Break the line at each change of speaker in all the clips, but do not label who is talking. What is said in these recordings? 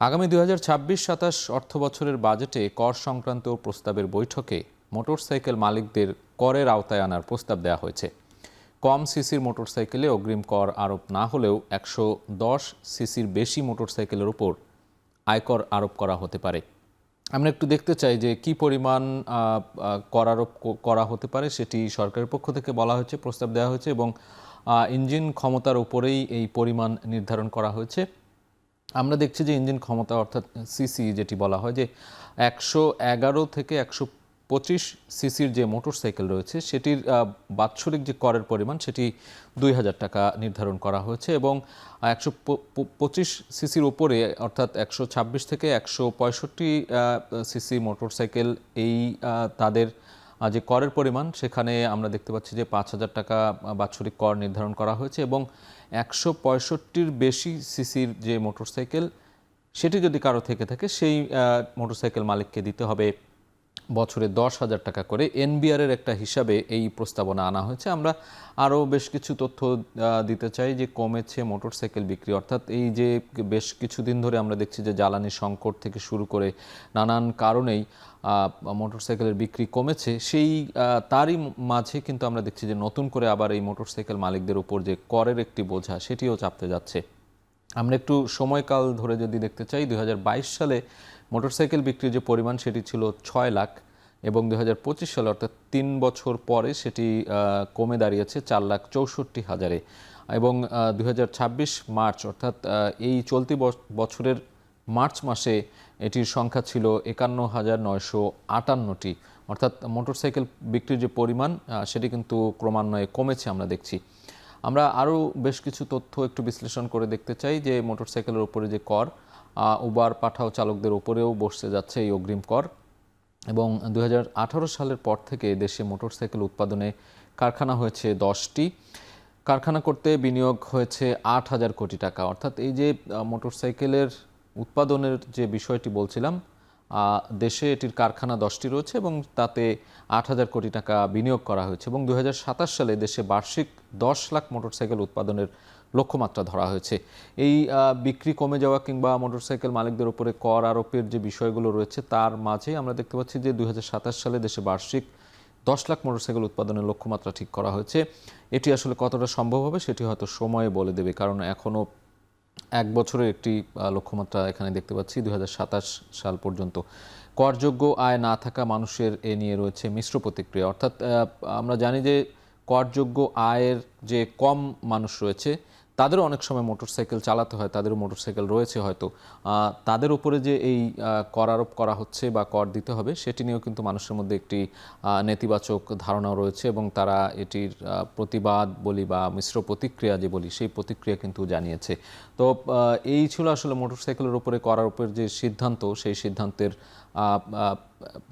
আগামী ২০২৬-২৭ অর্থবছরের বাজেটে কর সংক্রান্ত প্রস্তাবের বৈঠকে মোটরসাইকেল মালিকদের করের আওতায় আনার প্রস্তাব দেওয়া হয়েছে। কম সিসির মোটরসাইকেলে অগ্রিম কর আরোপ না হলেও ১১০ সিসির বেশি মোটরসাইকেলের উপর আয়কর আরোপ করা হতে পারে। আমরা একটু দেখতে চাই যে কি পরিমাণ কর আরোপ করা হতে পারে, সেটি সরকারের পক্ষ থেকে বলা হয়েছে, প্রস্তাব দেওয়া হয়েছে এবং ইঞ্জিন ক্ষমতার উপরেই এই পরিমাণ নির্ধারণ করা হয়েছে। আমরা দেখছি যে ইঞ্জিন ক্ষমতা অর্থাৎ সিসি যেটি বলা হয় যে ১১১ থেকে ১২৫ সিসির যে মোটরসাইকেল রয়েছে সেটির বাৎসরিক যে করের পরিমাণ সেটি ২,০০০ টাকা নির্ধারণ করা হয়েছে এবং ১২৫ সিসির উপরে অর্থাৎ ১২৬ থেকে ১৬৫ সিসি মোটরসাইকেল এই তাদের যে করের পরিমাণ সেখানে আমরা দেখতে পাচ্ছি যে ৫,০০০ টাকা বাৎসরিক কর নির্ধারণ করা হয়েছে এবং ১৬৫র বেশি সিসির যে মোটরসাইকেল সেটি যদি কারো থেকে থাকে সেই মোটরসাইকেল মালিককে দিতে হবে বছরে ১০,০০০ টাকা করে। এনবিআরের একটা হিসাবে এই প্রস্তাবনা আনা হয়েছে। আমরা আরও বেশ কিছু তথ্য দিতে চাই যে কমেছে মোটরসাইকেল বিক্রি, অর্থাৎ এই যে বেশ কিছুদিন ধরে আমরা দেখছি যে জ্বালানি সংকট থেকে শুরু করে নানান কারণেই মোটরসাইকেলের বিক্রি কমেছে। সেই তারই মাঝে কিন্তু আমরা দেখছি যে নতুন করে আবার এই মোটরসাইকেল মালিকদের উপর যে করের একটি বোঝা সেটিও চাপতে যাচ্ছে। আমরা একটু সময়কাল ধরে যদি দেখতে চাই, ২০২২ সালে মোটরসাইকেল বিক্রির যে পরিমাণ সেটি ছিল ৬ লাখ এবং ২০২৫ সালে অর্থাৎ ৩ বছর পরে সেটি কমে দাঁড়িয়েছে ৪,৬৪,০০০ এবং ২০২৬ মার্চ অর্থাৎ এই চলতি বছরের মার্চ মাসে এটির সংখ্যা ছিল ৫১,৯৫৮টি। অর্থাৎ মোটরসাইকেল বিক্রির যে পরিমাণ সেটি কিন্তু ক্রমান্বয়ে কমেছে আমরা দেখছি। আমরা আরও বেশ কিছু তথ্য একটু বিশ্লেষণ করে দেখতে চাই যে মোটরসাইকেলের উপরে যে কর, উবার পাঠাও চালকদের উপরেও বসতে যাচ্ছে এই অগ্রিম কর এবং ২০১৮ সালের পর থেকে দেশে মোটরসাইকেল উৎপাদনে কারখানা হয়েছে 10টি। কারখানা করতে বিনিয়োগ হয়েছে ৮,০০০ কোটি টাকা। অর্থাৎ এই যে মোটরসাইকেলের উৎপাদনের যে বিষয়টি বলছিলাম, দেশে এটির কারখানা 10টি রয়েছে এবং তাতে ৮,০০০ কোটি টাকা বিনিয়োগ করা হয়েছে এবং ২০২৭ সালে দেশে বার্ষিক ১০ লাখ মোটরসাইকেল উৎপাদনের লক্ষ্যমাত্রা ধরা হয়েছে। এই বিক্রি কমে যাওয়া কিংবা মোটরসাইকেল মালিকদের উপরে কর আরোপের যে বিষয়গুলো রয়েছে তার মাঝে আমরা দেখতে পাচ্ছি যে ২০২৭ সালে দেশে বার্ষিক ১০ লাখ মোটরসাইকেল উৎপাদনের লক্ষ্যমাত্রা ঠিক করা হয়েছে। এটি আসলে কতটা সম্ভব হবে সেটি হয়তো সময়ে বলে দেবে, কারণ এখনও ১ বছরের একটি লক্ষ্যমাত্রা এখানে দেখতে পাচ্ছি ২০২৭ সাল পর্যন্ত। করযোগ্য আয় না থাকা মানুষের এ নিয়ে রয়েছে মিশ্র প্রতিক্রিয়া। অর্থাৎ আমরা জানি যে করযোগ্য আয়ের যে কম মানুষ রয়েছে তাদেরও অনেক সময় মোটরসাইকেল চালাতে হয়, তাদেরও মোটরসাইকেল রয়েছে হয়তো, তাদের উপরে যে এই কর আরোপ করা হচ্ছে বা কর দিতে হবে সেটি নিয়েও কিন্তু মানুষের মধ্যে একটি নেতিবাচক ধারণাও রয়েছে এবং তারা এটির প্রতিবাদ বলি বা মিশ্র প্রতিক্রিয়া যে বলি সেই প্রতিক্রিয়া কিন্তু জানিয়েছে। তো এই ছিল আসলে মোটরসাইকেলের উপরে কর আরোপের যে সিদ্ধান্ত, সেই সিদ্ধান্তের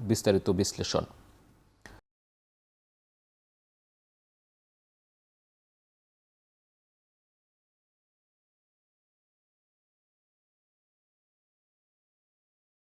বিস্তারিত বিশ্লেষণ।